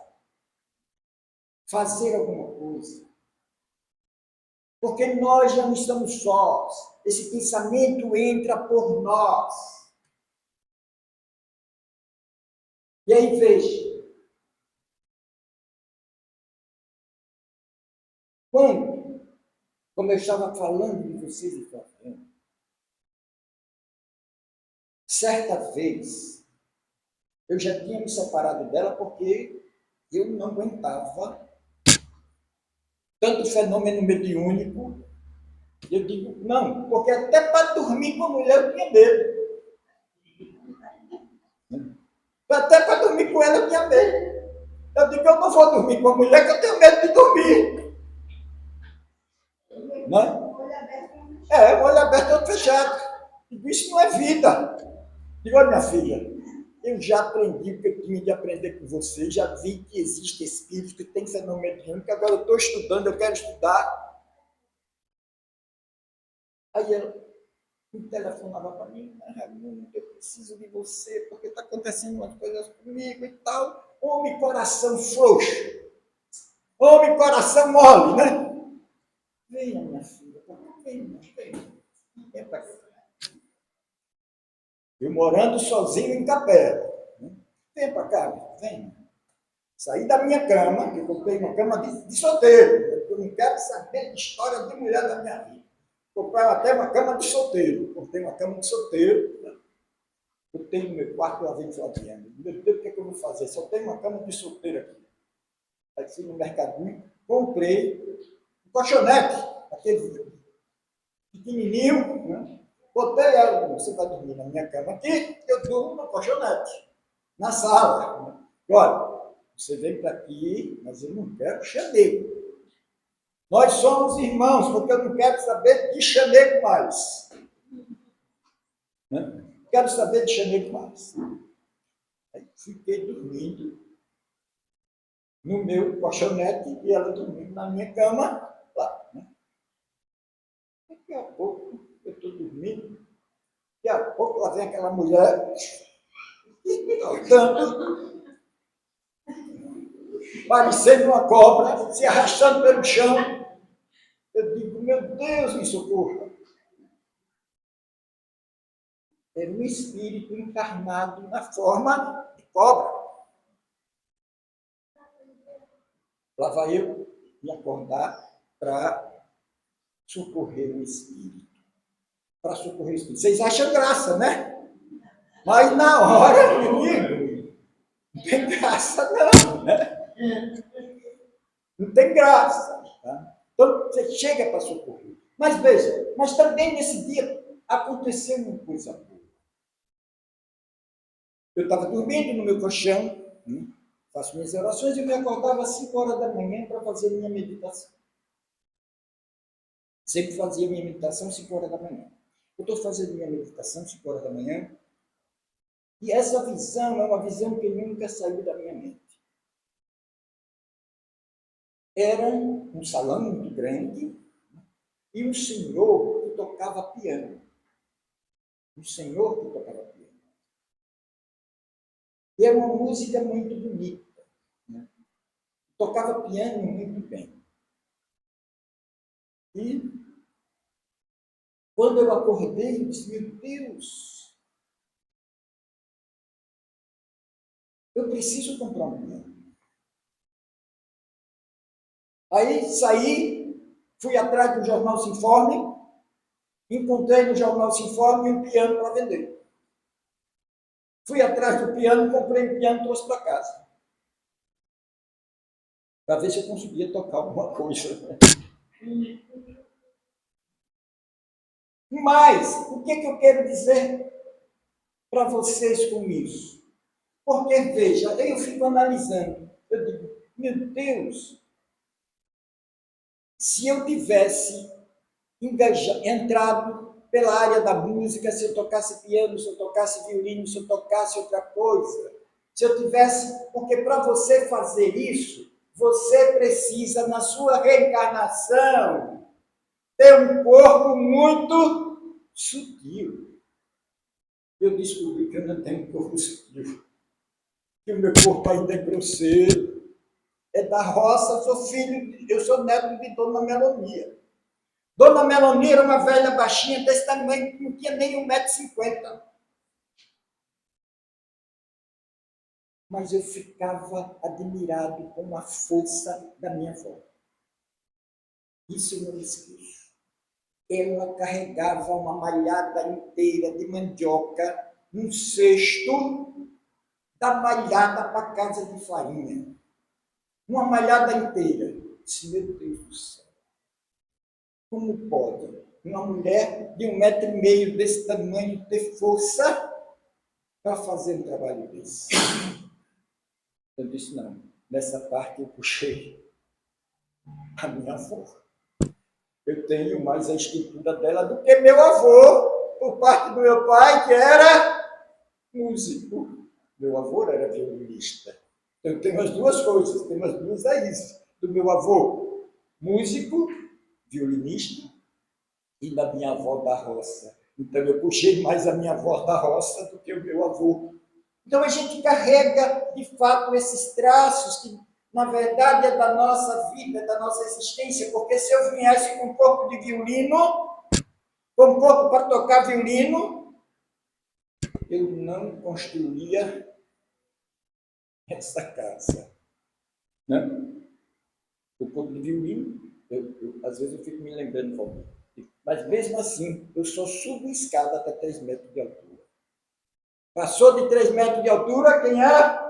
fazer alguma coisa. Porque nós já não estamos sós. Esse pensamento entra por nós. E aí, veja. Quando, como eu estava falando de vocês e falando, certa vez, eu já tinha me separado dela porque eu não aguentava tanto fenômeno mediúnico. Eu digo, não, porque até para dormir com a mulher eu tinha medo. Até para dormir com ela eu tinha medo. Eu digo, eu não vou dormir com a mulher que eu tenho medo de dormir. Não? Olho aberto e olho fechado. Digo, isso não é vida. Digo, olha, minha filha, eu já aprendi o que eu tinha de aprender com você, já vi que existe espírito, que tem fenômeno mediúnico, agora eu estou estudando, eu quero estudar. Aí ela me telefonava para mim, Raimundo, eu preciso de você, porque está acontecendo umas coisas comigo e tal. Homem, coração frouxo. Homem, coração mole, né? Venha, minha filha, venha. Vem para cá. Eu morando sozinho em Capela. Vem para cá, vem. Saí da minha cama, que eu comprei uma cama de solteiro. Eu não quero saber de história de mulher da minha vida. Comprei até uma cama de solteiro. Comprei uma cama de solteiro. Eu tenho no meu quarto, lá vem Flaviano. Meu Deus, o que é que eu vou fazer? Só tenho uma cama de solteiro aqui. Aí fui no mercadinho, comprei um colchonete, aquele pequenininho, né? Botei ela, você vai dormir na minha cama aqui, eu durmo no colchonete, na sala. Olha, você vem para aqui, mas eu não quero chamego. Nós somos irmãos, porque eu não quero saber de chamego mais. Né? Quero saber de chamego mais. Aí fiquei dormindo no meu colchonete e ela dormindo na minha cama lá. Né? Daqui a pouco eu estou dormindo, daqui a pouco lá vem aquela mulher andando, parecendo uma cobra, se arrastando pelo chão. Eu digo, meu Deus, me socorra. Era um espírito encarnado na forma de cobra. Lá vai eu me acordar para socorrer o espírito. Para socorrer o espírito. Vocês acham graça, né? Mas na hora, menino, não tem graça não, né? Não tem graça. Tá? Então, você chega para socorrer. Mas veja, mas também nesse dia aconteceu uma coisa boa. Eu estava dormindo no meu colchão, faço minhas orações e me acordava às 5 horas da manhã para fazer minha meditação. Sempre fazia minha meditação às 5 horas da manhã. Eu estou fazendo minha meditação às 5 horas da manhã e essa visão é uma visão que nunca saiu da minha mente. Era um salão muito grande e um senhor que tocava piano. Um senhor que tocava piano. E era uma música muito bonita. Né? Tocava piano muito bem. E quando eu acordei, eu disse, meu Deus, eu preciso comprar um piano. Aí saí, fui atrás do Jornal Sinforme, encontrei no Jornal Sinforme um piano para vender. Fui atrás do piano, comprei um piano e trouxe para casa. Para ver se eu conseguia tocar alguma coisa. Mas, o que eu quero dizer para vocês com isso? Porque, veja, eu fico analisando. Eu digo, meu Deus, se eu tivesse entrado pela área da música, se eu tocasse piano, se eu tocasse violino, se eu tocasse outra coisa, se eu tivesse... Porque para você fazer isso, você precisa, na sua reencarnação, ter um corpo muito sutil. Eu descobri que eu não tenho um corpo sutil, que o meu corpo ainda é grosseiro. É da roça, eu sou neto de Dona Melonia. Dona Melonia era uma velha baixinha desse tamanho, não tinha nem 1,50 m. Mas eu ficava admirado com a força da minha avó. Isso eu não me esqueço. Ela carregava uma malhada inteira de mandioca um cesto da malhada para a casa de farinha. Uma malhada inteira. Eu disse, meu Deus do céu. Como pode uma mulher de 1,5 metro desse tamanho ter força para fazer um trabalho desse? Eu disse, não. Nessa parte eu puxei a minha avó. Eu tenho mais a escritura dela do que meu avô, por parte do meu pai, que era músico. Meu avô era violinista. Eu tenho as duas coisas, tenho as duas raízes. Do meu avô, músico, violinista, e da minha avó da roça. Então eu puxei mais a minha avó da roça do que o meu avô. Então a gente carrega, de fato, esses traços que, na verdade, é da nossa vida, da nossa existência, porque se eu viesse com um corpo de violino, com um corpo para tocar violino, eu não construía essa casa. Né? O corpo de violino, às vezes eu fico me lembrando, mas mesmo assim, eu só subo escada até 3 metros de altura. Passou de 3 metros de altura, quem é?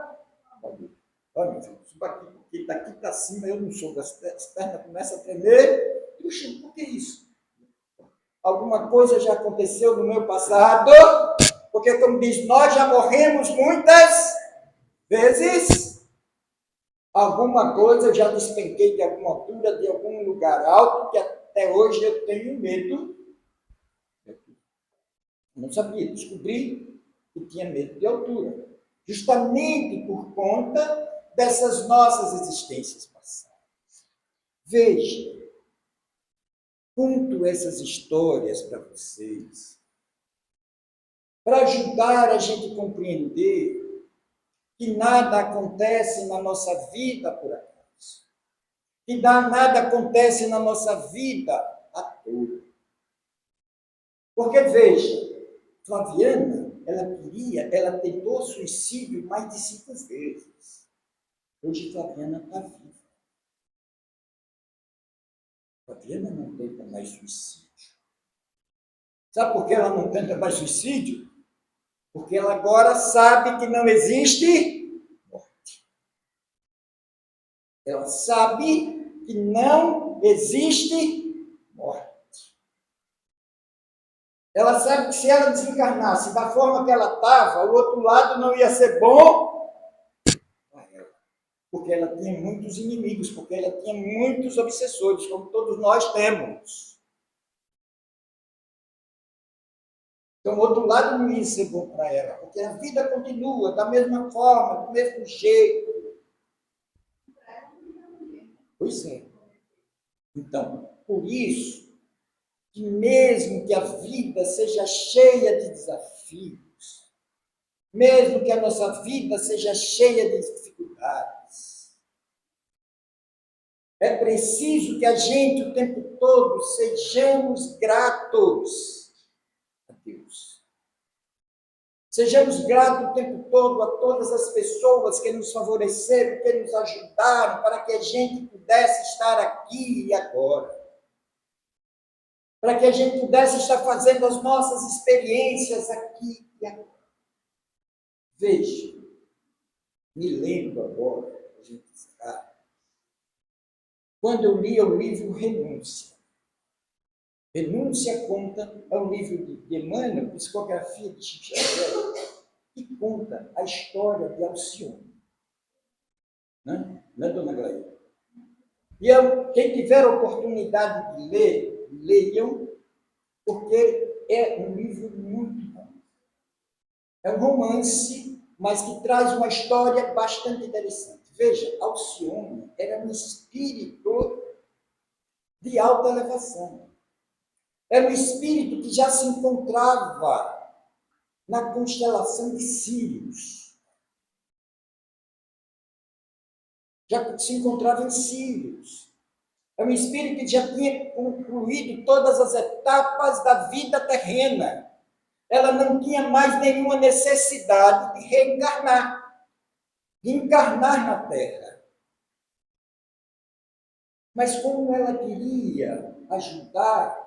Olha, meu filho, suba aqui, porque daqui para cima eu não subo, as pernas começam a tremer. Puxa, por que isso? Alguma coisa já aconteceu no meu passado, porque, como diz, nós já morremos muitas vezes. Alguma coisa eu já despenquei de alguma altura, de algum lugar alto, que até hoje eu tenho medo. Eu não sabia, descobri que tinha medo de altura, justamente por conta dessas nossas existências passadas. Veja, conto essas histórias para vocês, para ajudar a gente a compreender que nada acontece na nossa vida por acaso, que nada acontece na nossa vida à toa. Porque, veja, Flaviana, ela tentou suicídio mais de 5 vezes. Hoje Flaviana está viva. Flaviana não tenta mais suicídio. Sabe por que ela não tenta mais suicídio? Porque ela agora sabe que não existe morte. Ela sabe que não existe morte. Ela sabe que se ela desencarnasse da forma que ela estava, o outro lado não ia ser bom para ela. Porque ela tinha muitos inimigos, porque ela tinha muitos obsessores, como todos nós temos. Então, o outro lado não ia ser bom para ela, porque a vida continua da mesma forma, do mesmo jeito. Pois é. Então, por isso, que mesmo que a vida seja cheia de desafios, mesmo que a nossa vida seja cheia de dificuldades, é preciso que a gente, o tempo todo, sejamos gratos a Deus. Sejamos gratos o tempo todo a todas as pessoas que nos favoreceram, que nos ajudaram para que a gente pudesse estar aqui e agora. Para que a gente pudesse estar fazendo as nossas experiências aqui e agora. Veja, me lembro agora, a gente sabe, quando eu li o livro Renúncia. Renúncia conta, é um livro de Emmanuel, Psicografia de Chico Xavier, que conta a história de Alcione. Não é, dona Glaia? E quem tiver a oportunidade de ler, leiam, porque é um livro muito bom. É um romance, mas que traz uma história bastante interessante. Veja, Alcione era um espírito de alta elevação. Era um espírito que já se encontrava na constelação de Sírios. Já se encontrava em Sírios. É um espírito que já tinha concluído todas as etapas da vida terrena. Ela não tinha mais nenhuma necessidade de reencarnar, de encarnar na Terra. Mas como ela queria ajudar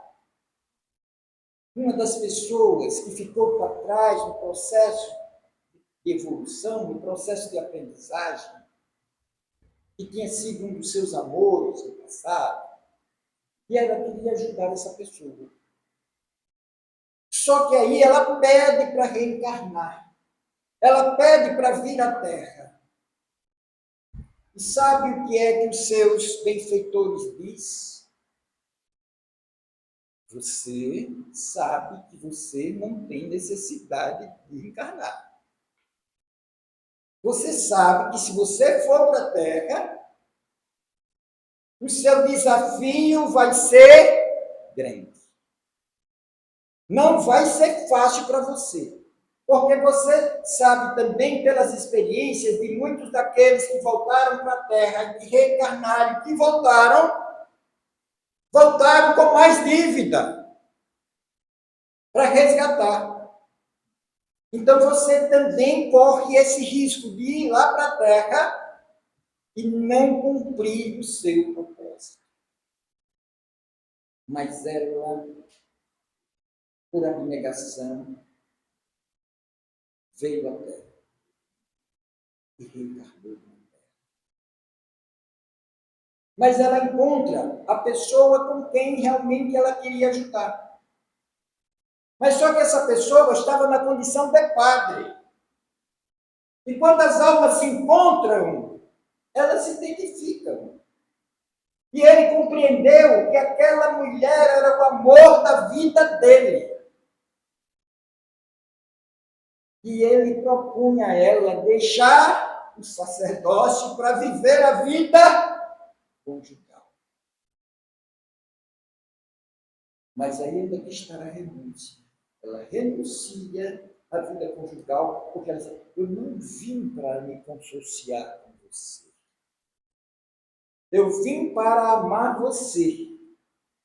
uma das pessoas que ficou para trás no processo de evolução, no processo de aprendizagem, que tinha sido um dos seus amores no passado, e ela queria ajudar essa pessoa. Só que aí ela pede para reencarnar. Ela pede para vir à Terra. E sabe o que é que os seus benfeitores dizem? Você sabe que você não tem necessidade de encarnar. Você sabe que se você for para a Terra, o seu desafio vai ser grande. Não vai ser fácil para você. Porque você sabe também pelas experiências de muitos daqueles que voltaram para a Terra, que reencarnaram, que voltaram com mais dívida para resgatar. Então você também corre esse risco de ir lá para a Terra e não cumprir o seu propósito. Mas ela, por abnegação, veio à Terra e reencarnou na Terra. Mas ela encontra a pessoa com quem realmente ela queria ajudar. Mas só que essa pessoa estava na condição de padre. E quando as almas se encontram, elas se identificam. E ele compreendeu que aquela mulher era o amor da vida dele. E ele propunha a ela deixar o sacerdócio para viver a vida conjugal. Mas aí ainda que está a renúncia. Ela renuncia à vida conjugal, porque ela diz, eu não vim para me consociar com você. Eu vim para amar você.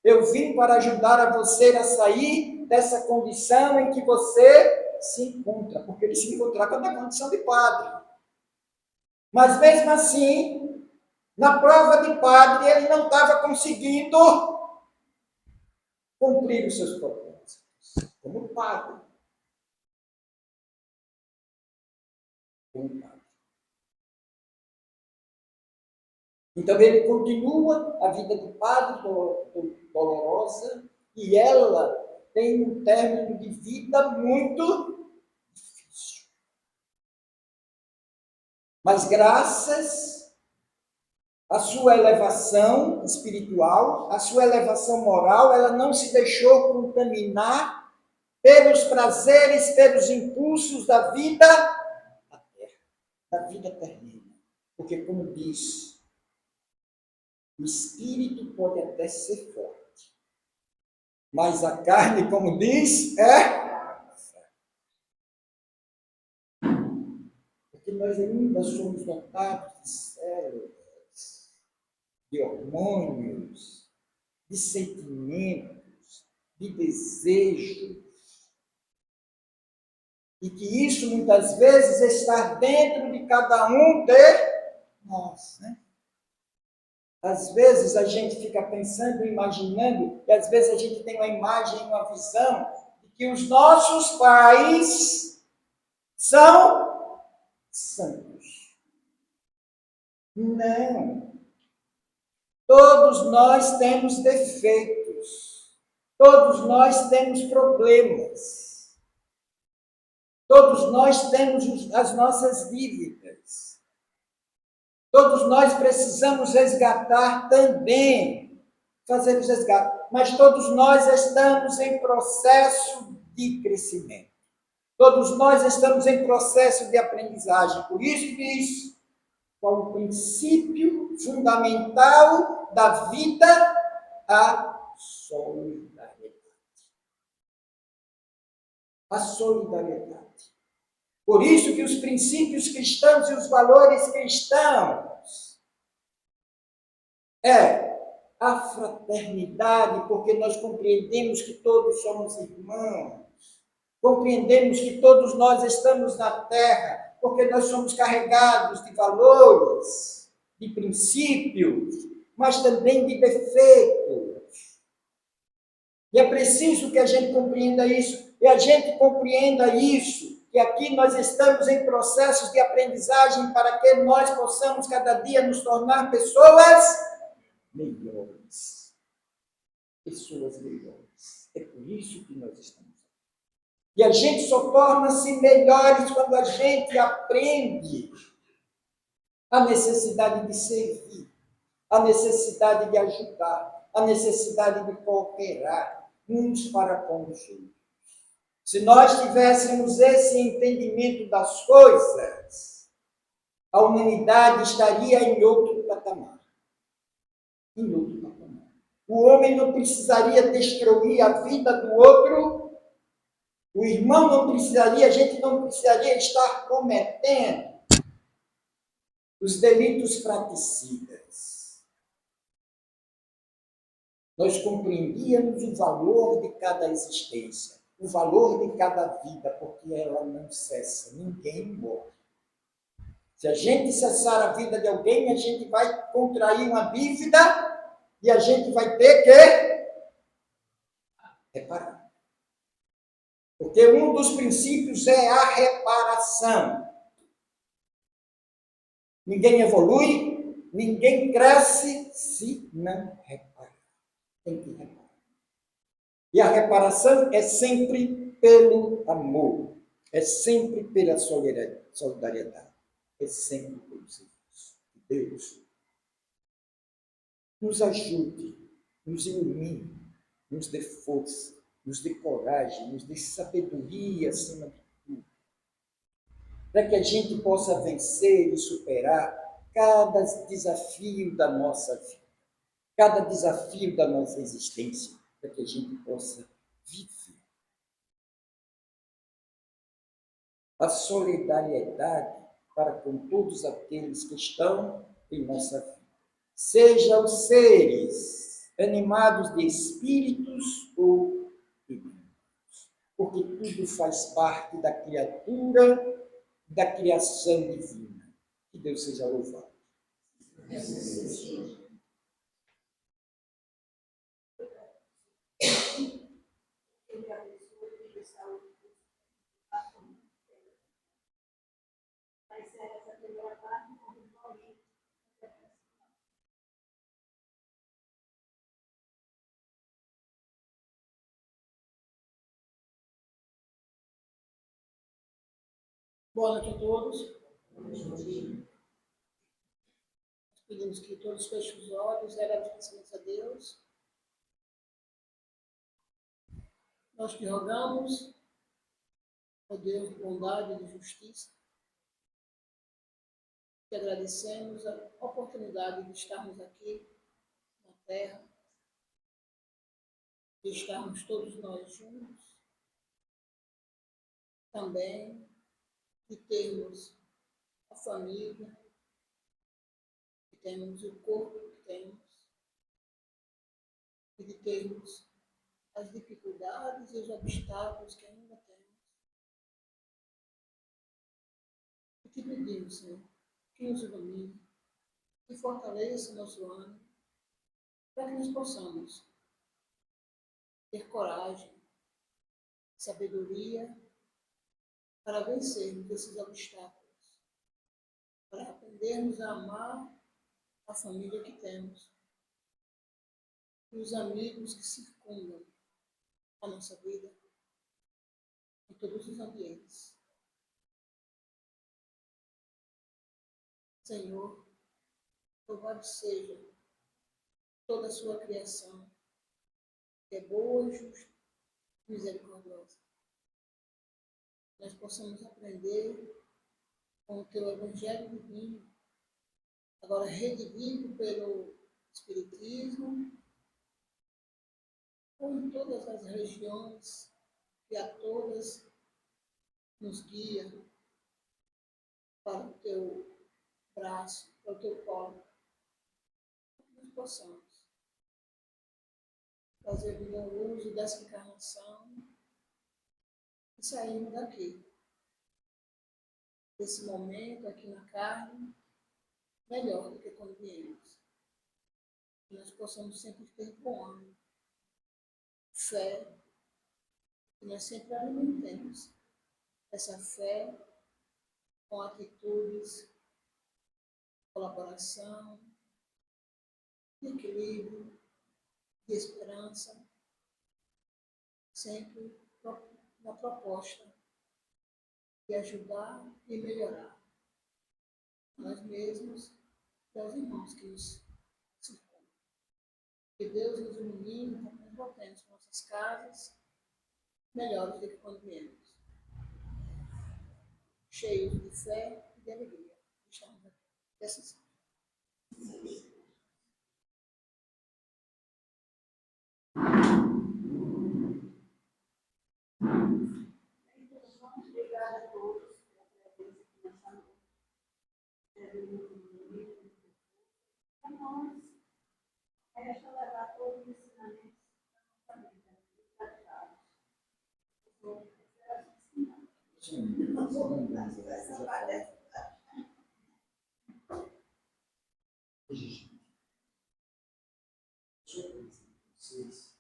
Eu vim para ajudar a você a sair dessa condição em que você se encontra, porque ele se encontrava na condição de padre. Mas mesmo assim, na prova de padre, ele não estava conseguindo cumprir os seus propósitos como padre. Então ele continua a vida de padre dolorosa e ela tem um término de vida muito difícil. Mas graças à sua elevação espiritual, à sua elevação moral, ela não se deixou contaminar pelos prazeres, pelos impulsos da vida da terra, da vida terrena. Porque, como diz, o espírito pode até ser forte, mas a carne, como diz, é fraca. Porque nós ainda somos dotados de células, de hormônios, de sentimentos, de desejos. E que isso, muitas vezes, está dentro de cada um de nós, né? Às vezes, a gente fica pensando, imaginando, e às vezes a gente tem uma imagem, uma visão, de que os nossos pais são santos. Não. Todos nós temos defeitos. Todos nós temos problemas. Todos nós temos as nossas dívidas. Todos nós precisamos resgatar também, fazer os resgates. Mas todos nós estamos em processo de crescimento. Todos nós estamos em processo de aprendizagem. Por isso diz, qual o princípio fundamental da vida? A solidariedade. A solidariedade. Por isso que os princípios cristãos e os valores cristãos é a fraternidade, porque nós compreendemos que todos somos irmãos, compreendemos que todos nós estamos na terra, porque nós somos carregados de valores, de princípios, mas também de defeitos. E é preciso que a gente compreenda isso, e a gente compreenda isso, que aqui nós estamos em processos de aprendizagem para que nós possamos cada dia nos tornar pessoas melhores. Pessoas melhores. É por isso que nós estamos aqui. E a gente só torna-se melhores quando a gente aprende a necessidade de servir, a necessidade de ajudar, a necessidade de cooperar uns para com os outros. Se nós tivéssemos esse entendimento das coisas, a humanidade estaria em outro patamar. Em outro patamar. O homem não precisaria destruir a vida do outro, o irmão não precisaria, a gente não precisaria estar cometendo os delitos fratricidas. Nós compreendíamos o valor de cada existência, o valor de cada vida, porque ela não cessa, ninguém morre. Se a gente cessar a vida de alguém, a gente vai contrair uma dívida e a gente vai ter que reparar. Porque um dos princípios é a reparação. Ninguém evolui, ninguém cresce se não repara. Tem que reparar. E a reparação é sempre pelo amor, é sempre pela solidariedade, é sempre pelo serviço. Deus nos ajude, nos ilumine, nos dê força, nos dê coragem, nos dê sabedoria acima de tudo, para que a gente possa vencer e superar cada desafio da nossa vida, cada desafio da nossa existência, para que a gente possa viver. A solidariedade para com todos aqueles que estão em nossa vida. Sejam os seres animados de espíritos ou humanos, porque tudo faz parte da criatura, da criação divina. Que Deus seja louvado. Boa noite a todos. Pedimos que todos fechem os olhos, agradecemos a Deus. Nós te rogamos, ó Deus de bondade e de justiça, te agradecemos a oportunidade de estarmos aqui na Terra, de estarmos todos nós juntos, também de termos a família, que temos o corpo que temos, e de termos as dificuldades e os obstáculos que ainda temos. E te pedimos, Senhor, que nos ilumine, que fortaleça nosso ânimo, para que nós possamos ter coragem, sabedoria, para vencermos esses obstáculos, para aprendermos a amar a família que temos, e os amigos que circundam a nossa vida, em todos os ambientes. Senhor, louvado seja toda a sua criação, que é boa, justa e misericordiosa. Nós possamos aprender com o teu Evangelho divino, agora redivido pelo Espiritismo, ou em todas as regiões que a todas nos guia para o teu braço, para o teu colo, para que nós possamos fazer o bom uso dessa encarnação e sairmos daqui, desse momento aqui na carne, melhor do que quando viemos. Que nós possamos sempre ter bom ânimo, fé, que nós sempre alimentemos essa fé com atitudes, colaboração, de equilíbrio, de esperança, sempre na proposta de ajudar e melhorar nós mesmos e aos irmãos que nos circundam. Que Deus nos ilumine para que nós voltemos para nossas casas melhores do que quando viemos, cheios de fé e de alegria. Estamos aqui. Que assim seja. Obrigada a todos pela presença aqui nessa noite. A nós, resta levar todos os ensinamentos da nossa vida, praticados. Vocês,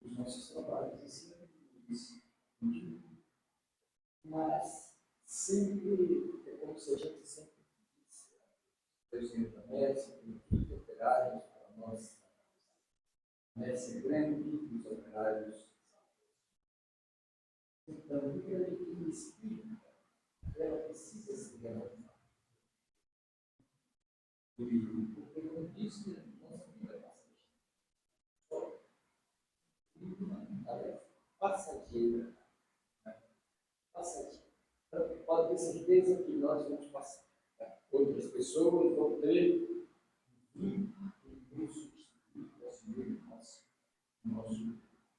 os nossos trabalhos ensinam isso, mas sempre, é como se a gente sempre diz, presidente da Médica, equipe operários para nós, a Médica é grande, os operários. Então, o que a gente explica, ela precisa se realizar. Porque, como disse, nossa vida é passageira. Passageira. Então, pode ter certeza que nós vamos passar. Outras pessoas vão ter um substituto, assumir o nosso.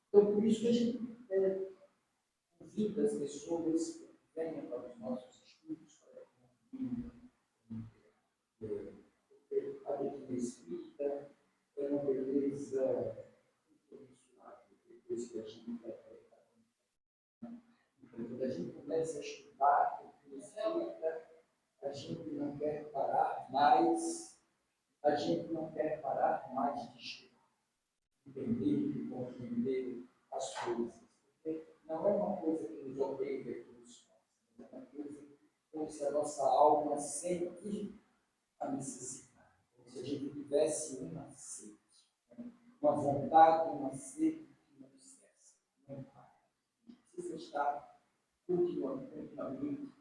Então, por isso que a gente convida as pessoas que venham para os nossos estudos, para a doutrina espírita é uma beleza incondicionável, depois que a gente vai pegar. Então, quando a gente começa a estudar a doutrina espírita, a gente não quer parar mais, de estudar, entender, de compreender as coisas. Porque não é uma coisa que nos obriga a todos nós, é uma coisa como se a nossa alma sente a necessidade. Se a gente tivesse uma sede, uma vontade, uma sede que não cessa, não para. A gente precisa estar continuamente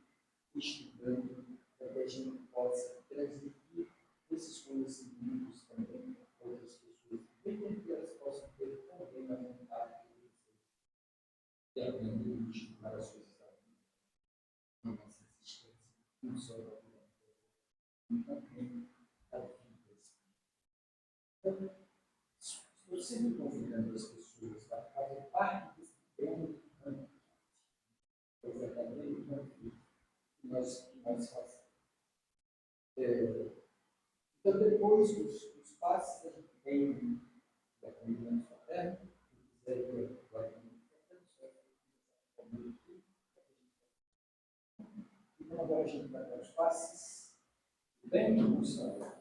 estudando para que a gente possa transmitir esses conhecimentos também para outras pessoas, para que elas possam ter também a vontade de aprender e estudar as coisas da vida, na nossa existência, não só da vida, mas também da vida. Então, estou sempre convidando as pessoas para fazer parte desse grande campo, o verdadeiro campo que nós fazemos. Então, depois dos passos, a gente tem a comunidade fraterna, que quiser ir agora para a comunidade. Então, agora a gente vai para os passos. Bem, moçada.